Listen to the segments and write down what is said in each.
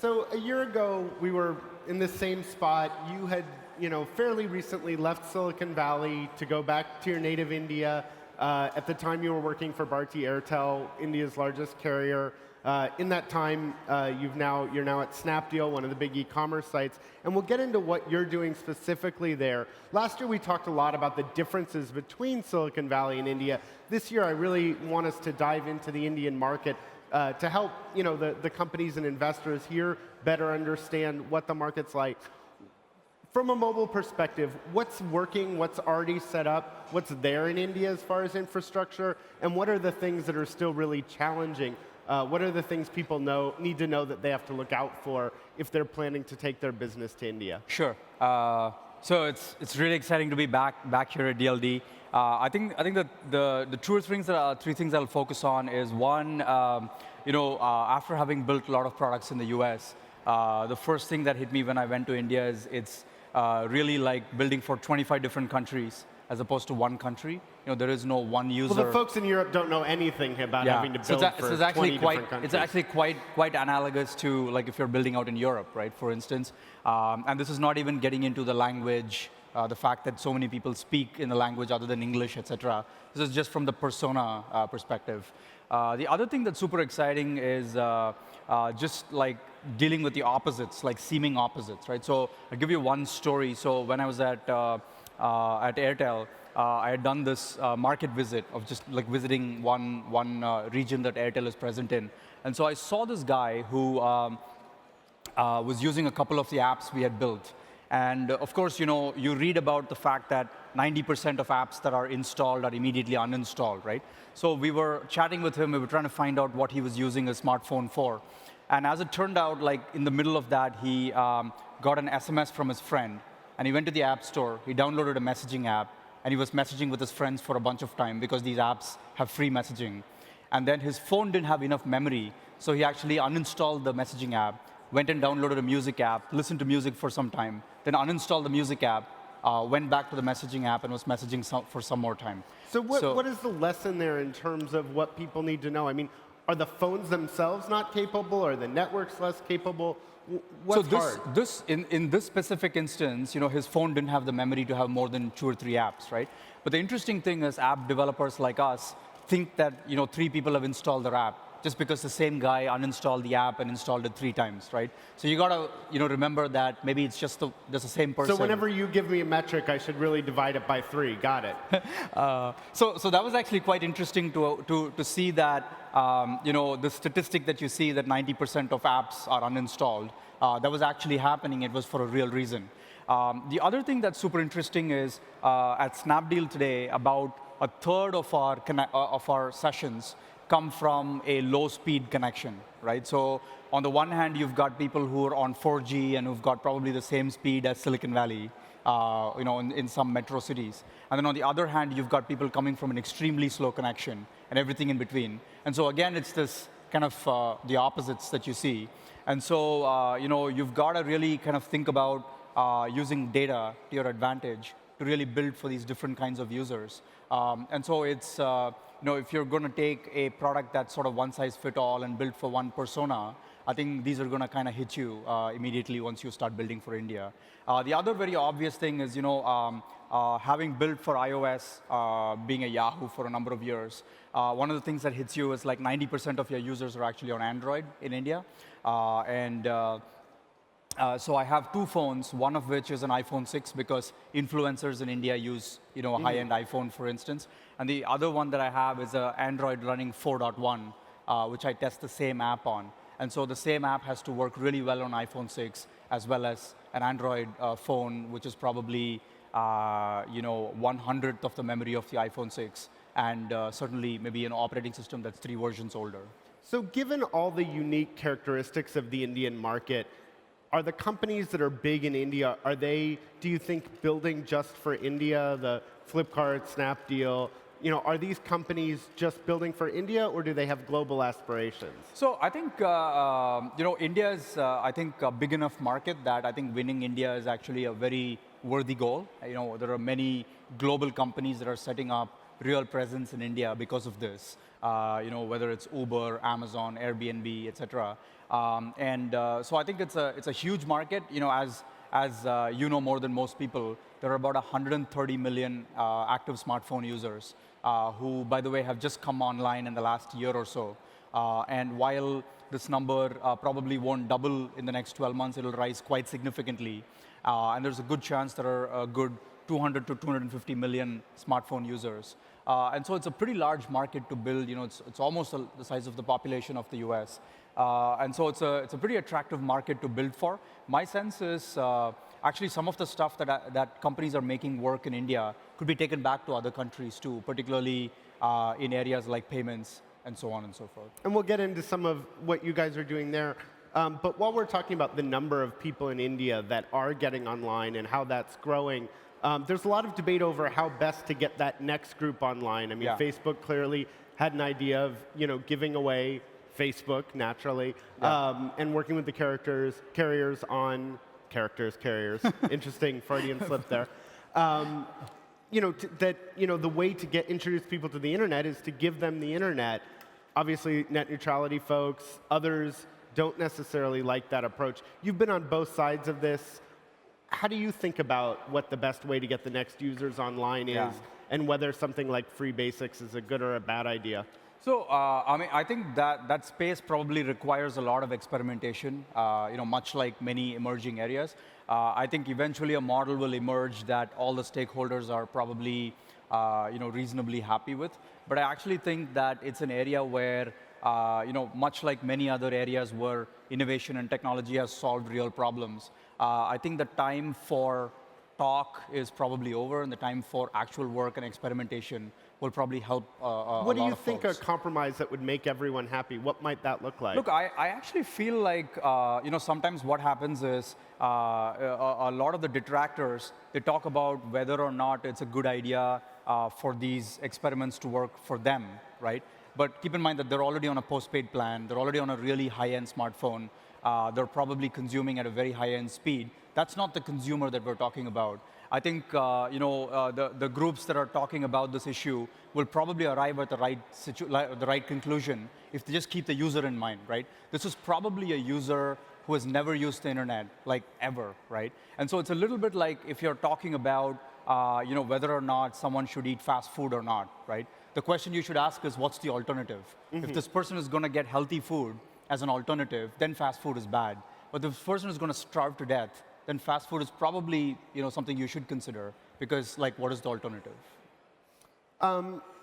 So a year ago, we were in the same spot. You had, fairly recently left Silicon Valley to go back to your native India. At the time, you were working for Bharti Airtel, India's largest carrier. In that time, you're now at Snapdeal, one of the big e-commerce sites, and we'll get into what you're doing specifically there. Last year, we talked a lot about the differences between Silicon Valley and India. This year, I really want us to dive into the Indian market to help the companies and investors here better understand what the market's like. From a mobile perspective, what's working, what's already set up, what's there in India as far as infrastructure, and what are the things that are still really challenging? What are the things people need to know that they have to look out for if they're planning to take their business to India? Sure. So it's really exciting to be back here at DLD. I think that the three things I'll focus on is one, after having built a lot of products in the US, the first thing that hit me when I went to India is it's really like building for 25 different countries as opposed to one country. There is no one user. Well, the folks in Europe don't know anything about having to build for 20 different countries. It's actually quite analogous to like if you're building out in Europe, right? For instance, and this is not even getting into the language, the fact that so many people speak in the language other than English, etc. This is just from the persona perspective. The other thing that's super exciting is just like dealing with the opposites, like seeming opposites, right? So I'll give you one story. So when I was at Airtel, I had done this market visit of just like visiting one region that Airtel is present in. And so I saw this guy who was using a couple of the apps we had built. And of course, you read about the fact that 90% of apps that are installed are immediately uninstalled, right? So we were chatting with him. We were trying to find out what he was using his smartphone for. And as it turned out, like in the middle of that, he got an SMS from his friend. And he went to the App Store. He downloaded a messaging app. And he was messaging with his friends for a bunch of time because these apps have free messaging. And then his phone didn't have enough memory. So he actually uninstalled the messaging app, went and downloaded a music app, listened to music for some time, then uninstalled the music app, went back to the messaging app and was messaging for some more time. So what is the lesson there in terms of what people need to know? I mean, are the phones themselves not capable? Are the networks less capable? What's hard? In this specific instance, his phone didn't have the memory to have more than 2 or 3 apps, right? But the interesting thing is app developers like us think that 3 people have installed their app just because the same guy uninstalled the app and installed it 3 times, right? So you got to remember that maybe it's just the same person. So whenever you give me a metric, I should really divide it by 3. Got it. So that was actually quite interesting to see that the statistic that you see that 90% of apps are uninstalled. That was actually happening. It was for a real reason. The other thing that's super interesting is at Snapdeal today, about a third of our sessions come from a low-speed connection, right? So on the one hand, you've got people who are on 4G and who've got probably the same speed as Silicon Valley, in some metro cities. And then on the other hand, you've got people coming from an extremely slow connection and everything in between. And so again, it's this kind of the opposites that you see. And so you've got to really kind of think about using data to your advantage to really build for these different kinds of users. And so it's if you're going to take a product that's sort of one size fit all and build for one persona, I think these are going to kind of hit you immediately once you start building for India. The other very obvious thing is, having built for iOS, being a Yahoo for a number of years, one of the things that hits you is like 90% of your users are actually on Android in India. So I have 2 phones, one of which is an iPhone 6 because influencers in India use a high-end iPhone, for instance. And the other one that I have is an Android running 4.1, which I test the same app on. And so the same app has to work really well on iPhone 6, as well as an Android phone, which is probably 1/100th of the memory of the iPhone 6, and certainly maybe an operating system that's 3 versions older. So given all the unique characteristics of the Indian market, are the companies that are big in India, do you think, building just for India, the Flipkart, Snapdeal, are these companies just building for India, or do they have global aspirations? So I think, India is, a big enough market that I think winning India is actually a very worthy goal. There are many global companies that are setting up real presence in India because of this. Whether it's Uber, Amazon, Airbnb, etc. So I think it's a huge market. As you know more than most people, there are about 130 million active smartphone users who, by the way, have just come online in the last year or so. And while this number probably won't double in the next 12 months, it'll rise quite significantly. And there's a good chance there are a good 200 to 250 million smartphone users. And so it's a pretty large market to build. It's almost the size of the population of the US. And so it's a pretty attractive market to build for. My sense is actually some of the stuff that companies are making work in India could be taken back to other countries too, particularly in areas like payments and so on and so forth. And we'll get into some of what you guys are doing there. But while we're talking about the number of people in India that are getting online and how that's growing, there's a lot of debate over how best to get that next group online. I mean, Facebook clearly had an idea of giving away Facebook naturally, and working with the carriers on carriers. Interesting Freudian slip there. The way to introduce people to the internet is to give them the internet. Obviously, net neutrality folks, others don't necessarily like that approach. You've been on both sides of this. How do you think about what the best way to get the next users online is, and whether something like free basics is a good or a bad idea? So, I think that space probably requires a lot of experimentation, much like many emerging areas. I think eventually a model will emerge that all the stakeholders are probably, reasonably happy with. But I actually think that it's an area where, much like many other areas where innovation and technology has solved real problems, I think the time for talk is probably over, and the time for actual work and experimentation will probably help a lot of folks. What do you think a compromise that would make everyone happy? What might that look like? Look, I actually feel like, sometimes what happens is a lot of the detractors, they talk about whether or not it's a good idea for these experiments to work for them, right? But keep in mind that they're already on a postpaid plan. They're already on a really high-end smartphone. They're probably consuming at a very high-end speed. That's not the consumer that we're talking about. I think the groups that are talking about this issue will probably arrive at the right conclusion if they just keep the user in mind, right? This is probably a user who has never used the internet, like ever, right? And so it's a little bit like if you're talking about whether or not someone should eat fast food or not, right? The question you should ask is, what's the alternative? If this person is going to get healthy food as an alternative, then fast food is bad. But if this person is going to starve to death, then fast food is probably something you should consider, because what is the alternative?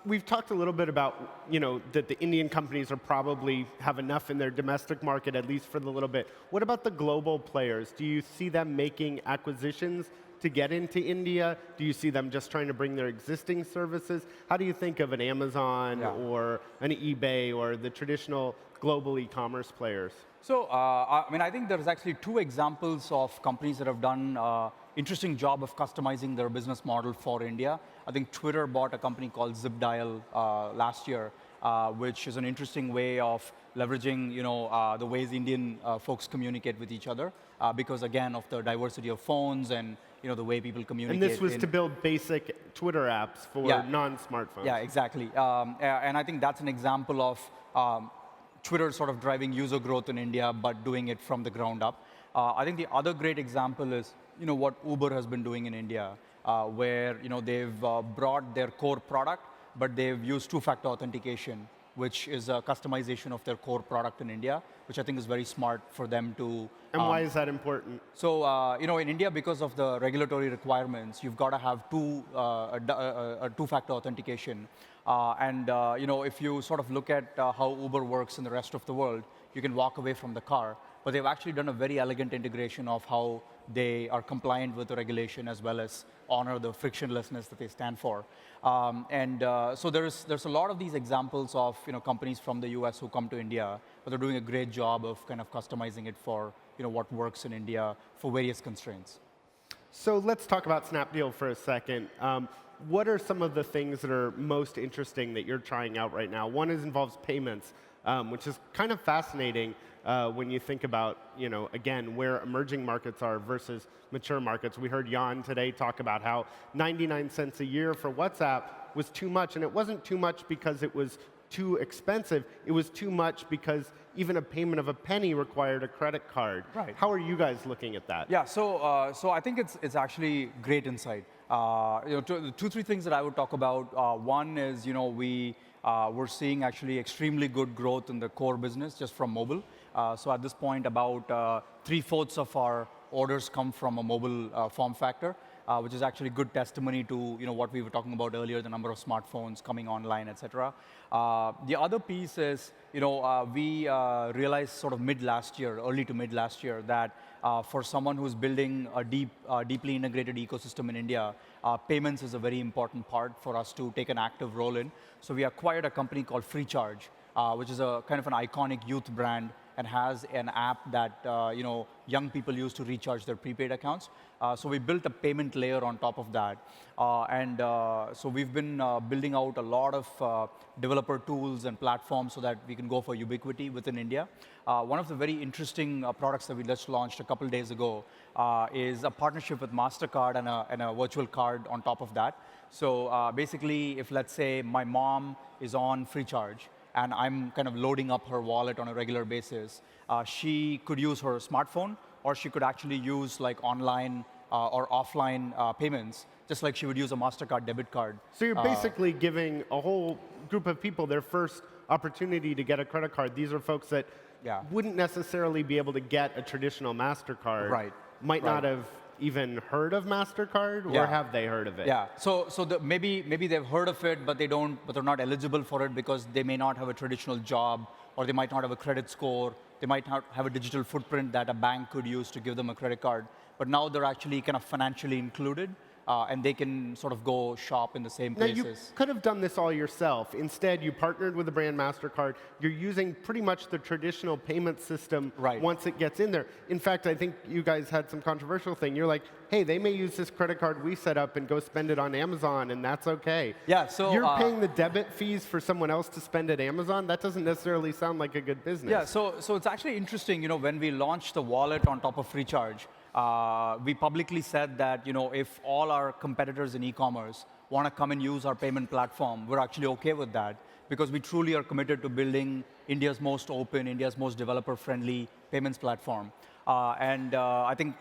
We've talked a little bit about that the Indian companies are probably have enough in their domestic market, at least for the little bit. What about the global players? Do you see them making acquisitions to get into India? Do you see them just trying to bring their existing services? How do you think of an Amazon or an eBay or the traditional global e-commerce players? So, I think there's actually two examples of companies that have done interesting job of customizing their business model for India. I think Twitter bought a company called ZipDial last year, which is an interesting way of leveraging, the ways Indian folks communicate with each other, because again of the diversity of phones and the way people communicate. And this was to build basic Twitter apps for non-smartphones. Yeah, exactly. And I think that's an example of Twitter sort of driving user growth in India, but doing it from the ground up. I think the other great example is what Uber has been doing in India, where they've brought their core product, but they've used two-factor authentication, which is a customization of their core product in India, which I think is very smart for them to. And why is that important? So in India, because of the regulatory requirements, you've got to have a two-factor authentication. If you sort of look at how Uber works in the rest of the world, you can walk away from the car. But they've actually done a very elegant integration of how they are compliant with the regulation as well as honor the frictionlessness that they stand for. So there's a lot of these examples of companies from the US who come to India, but they're doing a great job of kind of customizing it for what works in India for various constraints. So let's talk about Snapdeal for a second. What are some of the things that are most interesting that you're trying out right now? One involves payments, which is kind of fascinating when you think about, again, where emerging markets are versus mature markets. We heard Jan today talk about how 99 cents a year for WhatsApp was too much. And it wasn't too much because it was too expensive. It was too much because even a payment of a penny required a credit card. Right. How are you guys looking at that? Yeah, so I think it's actually great insight. Two, three things that I would talk about. One is, we're seeing actually extremely good growth in the core business just from mobile. So at this point, about 3/4 of our orders come from a mobile form factor, which is actually good testimony to what we were talking about earlier, the number of smartphones coming online, et cetera. The other piece is, we realized sort of early to mid last year, that for someone who's building a deeply integrated ecosystem in India, payments is a very important part for us to take an active role in. So we acquired a company called Freecharge, which is a kind of an iconic youth brand and has an app that young people use to recharge their prepaid accounts. So we built a payment layer on top of that. So we've been building out a lot of developer tools and platforms so that we can go for ubiquity within India. One of the very interesting products that we just launched a couple days ago is a partnership with Mastercard and a virtual card on top of that. So basically, if let's say my mom is on Freecharge, and I'm kind of loading up her wallet on a regular basis, she could use her smartphone, or she could actually use like online or offline payments, just like she would use a Mastercard debit card. So you're basically giving a whole group of people their first opportunity to get a credit card. These are folks that wouldn't necessarily be able to get a traditional Mastercard. Right. Might not have even heard of Mastercard, or have they heard of it? Yeah. So maybe they've heard of it, but they're not eligible for it because they may not have a traditional job, or they might not have a credit score. They might not have a digital footprint that a bank could use to give them a credit card. But now they're actually kind of financially included, and they can sort of go shop in the same places. Now, you could have done this all yourself. Instead, you partnered with the brand Mastercard. You're using pretty much the traditional payment system once it gets in there. In fact, I think you guys had some controversial thing. You're like, hey, they may use this credit card we set up and go spend it on Amazon, and that's okay. Yeah, so you're paying the debit fees for someone else to spend at Amazon? That doesn't necessarily sound like a good business. Yeah, so it's actually interesting, when we launched the wallet on top of Freecharge, we publicly said that, if all our competitors in e-commerce want to come and use our payment platform, we're actually okay with that, because we truly are committed to building India's most open, India's most developer-friendly payments platform. I think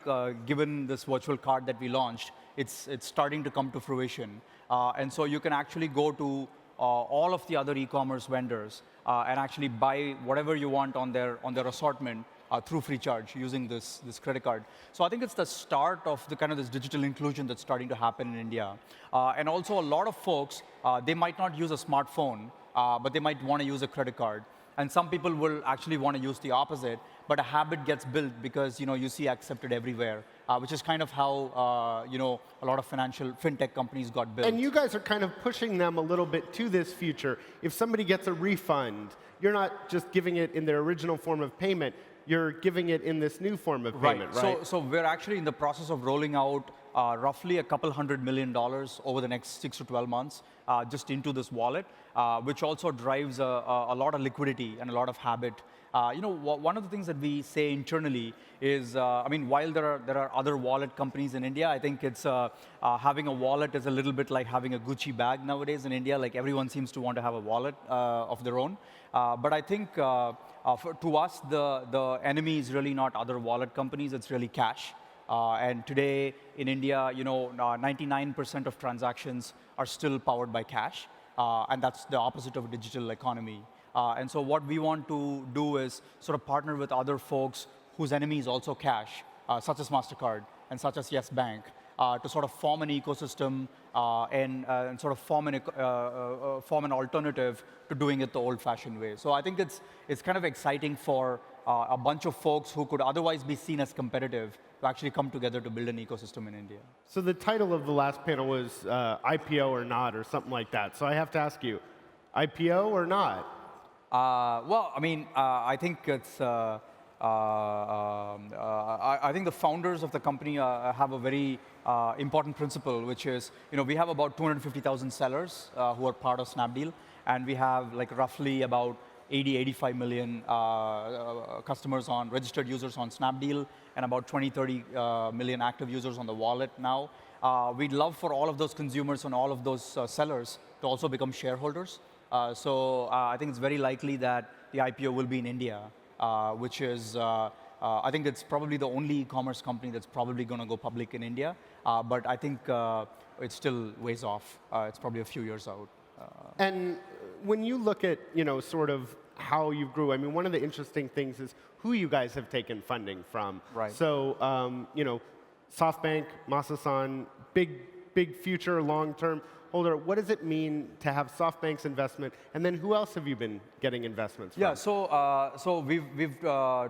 given this virtual card that we launched, it's starting to come to fruition. And so you can actually go to all of the other e-commerce vendors and actually buy whatever you want on their assortment through Freecharge using this credit card. So I think it's the start of the kind of this digital inclusion that's starting to happen in India. And also a lot of folks, they might not use a smartphone, but they might want to use a credit card. And some people will actually want to use the opposite, but a habit gets built because you see accepted everywhere, which is kind of how a lot of FinTech companies got built. And you guys are kind of pushing them a little bit to this future. If somebody gets a refund, you're not just giving it in their original form of payment. You're giving it in this new form of payment, right? So we're actually in the process of rolling out roughly $200 million over the next 6 to 12 months just into this wallet, which also drives a lot of liquidity and a lot of habit. One of the things that we say internally is, while there are other wallet companies in India, I think it's having a wallet is a little bit like having a Gucci bag nowadays in India. Like everyone seems to want to have a wallet of their own. But I think to us, the enemy is really not other wallet companies, it's really cash. And today in India, 99% of transactions are still powered by cash. And that's the opposite of a digital economy. And so what we want to do is sort of partner with other folks whose enemy is also cash, such as Mastercard and such as Yes Bank, to sort of form an ecosystem and sort of form an alternative to doing it the old-fashioned way. So I think it's kind of exciting for a bunch of folks who could otherwise be seen as competitive to actually come together to build an ecosystem in India. So the title of the last panel was IPO or not, or something like that. So I have to ask you, IPO or not? I think it's. I think the founders of the company have a very important principle, which is, we have about 250,000 sellers who are part of Snapdeal, and we have like roughly about 80, 85 million customers on registered users on Snapdeal, and about 20, 30 million active users on the wallet now. We'd love for all of those consumers and all of those sellers to also become shareholders. So I think it's very likely that the IPO will be in India, which is, I think it's probably the only e-commerce company that's probably going to go public in India. But I think it's still ways off. It's probably a few years out. And when you look at, sort of how you grew, I mean, one of the interesting things is who you guys have taken funding from. Right. So, SoftBank, Mastercard, big future, long-term holder. What does it mean to have SoftBank's investment? And then who else have you been getting investments from? Yeah, so we've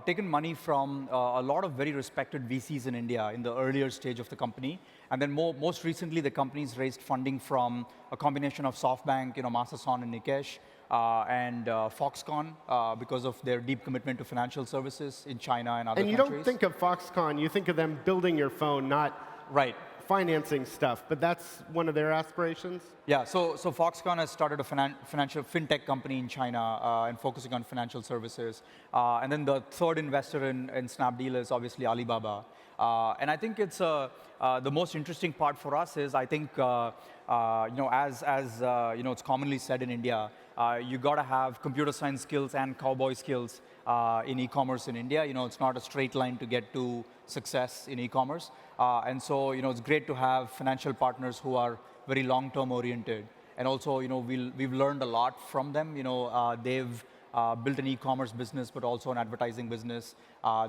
taken money from a lot of very respected VCs in India in the earlier stage of the company. And then most recently, the company's raised funding from a combination of SoftBank, Mastercard and Nikesh, and Foxconn, because of their deep commitment to financial services in China and other countries. And you don't think of Foxconn, you think of them building your phone, not right. Financing stuff, but that's one of their aspirations? Yeah, so Foxconn has started a financial FinTech company in China and focusing on financial services. And then the third investor in Snapdeal is obviously Alibaba. And I think it's the most interesting part for us is I think as it's commonly said in India, you got to have computer science skills and cowboy skills in e-commerce in India. It's not a straight line to get to success in e-commerce. And so, it's great to have financial partners who are very long-term oriented. And also, we've learned a lot from them. They've built an e-commerce business, but also an advertising business.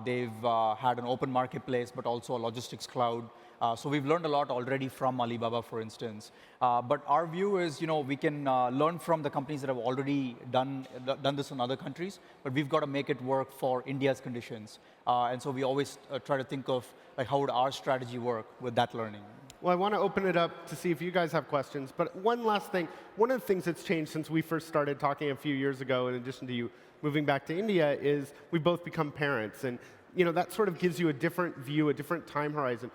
They've had an open marketplace, but also a logistics cloud. So we've learned a lot already from Alibaba, for instance. But our view is, we can learn from the companies that have already done this in other countries, but we've got to make it work for India's conditions. And so we always try to think of how would our strategy work with that learning. Well, I want to open it up to see if you guys have questions. But one last thing, one of the things that's changed since we first started talking a few years ago, in addition to you moving back to India, is we've both become parents. And that sort of gives you a different view, a different time horizon.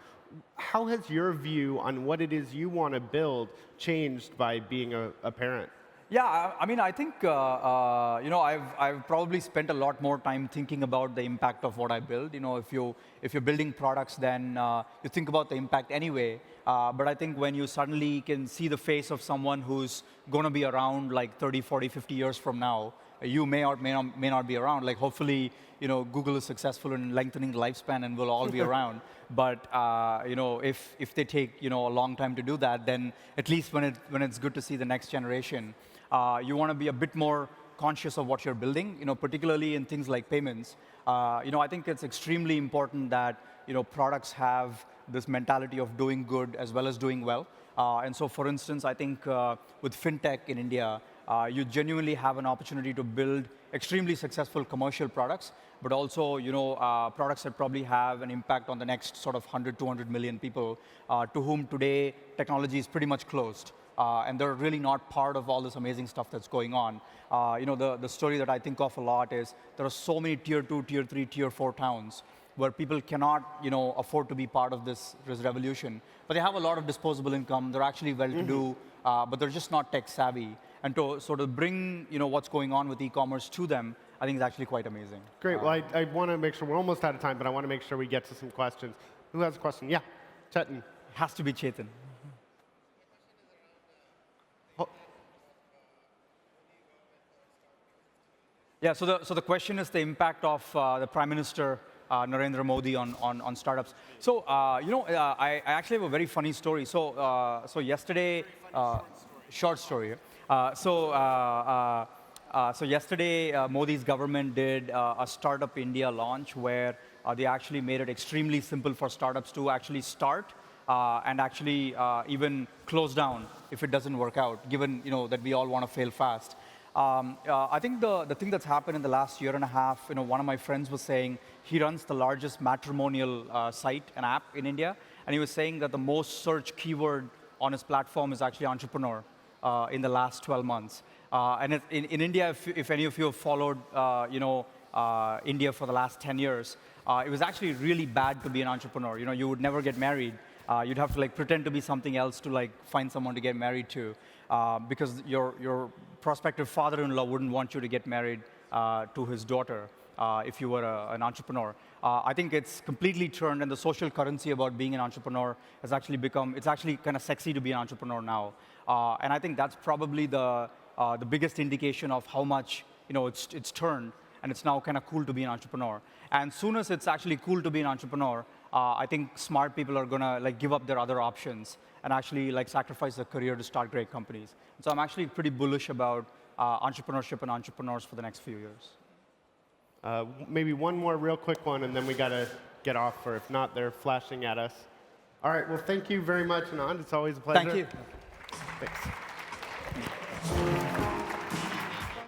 How has your view on what it is you want to build changed by being a parent? Yeah, I mean, I think I've probably spent a lot more time thinking about the impact of what I build. If you're building products, then you think about the impact anyway. But I think when you suddenly can see the face of someone who's going to be around like 30, 40, 50 years from now, you may or may not be around. Like hopefully, Google is successful in lengthening the lifespan and we'll all be around. But if they take a long time to do that, then at least when it's good to see the next generation, you want to be a bit more conscious of what you're building. Particularly in things like payments. I think it's extremely important that products have this mentality of doing good as well as doing well. And so, for instance, I think with FinTech in India, you genuinely have an opportunity to build extremely successful commercial products, but also products that probably have an impact on the next sort of 100, 200 million people to whom today technology is pretty much closed. And they're really not part of all this amazing stuff that's going on. The story that I think of a lot is there are so many tier 2, tier 3, tier 4 towns where people cannot afford to be part of this revolution. But they have a lot of disposable income. They're actually well-to-do, but they're just not tech savvy. And to sort of bring what's going on with e-commerce to them, I think is actually quite amazing. Great. Well, I want to make sure we're almost out of time, but I want to make sure we get to some questions. Who has a question? Yeah, Chetan. Has to be Chetan. Yeah, so the question is the impact of the Prime Minister Narendra Modi on startups. So I actually have a very funny story. So yesterday, short story. So yesterday, Modi's government did a Startup India launch where they actually made it extremely simple for startups to actually start and actually even close down if it doesn't work out, given that we all want to fail fast. I think the thing that's happened in the last year and a half, one of my friends was saying he runs the largest matrimonial site and app in India, and he was saying that the most searched keyword on his platform is actually entrepreneur in the last 12 months. And in India, if any of you have followed India for the last 10 years, it was actually really bad to be an entrepreneur. You would never get married. You'd have to pretend to be something else to find someone to get married to, because your prospective father-in-law wouldn't want you to get married to his daughter if you were an entrepreneur. I think it's completely turned, and the social currency about being an entrepreneur has actually become, it's actually kind of sexy to be an entrepreneur now. And I think that's probably the biggest indication of how much it's turned, and it's now kind of cool to be an entrepreneur. And soon as it's actually cool to be an entrepreneur, I think smart people are going to give up their other options and actually sacrifice their career to start great companies. So I'm actually pretty bullish about entrepreneurship and entrepreneurs for the next few years. Maybe one more real quick one, and then we got to get off, or if not, they're flashing at us. All right, well, thank you very much, Anand. It's always a pleasure. Thank you. Thanks.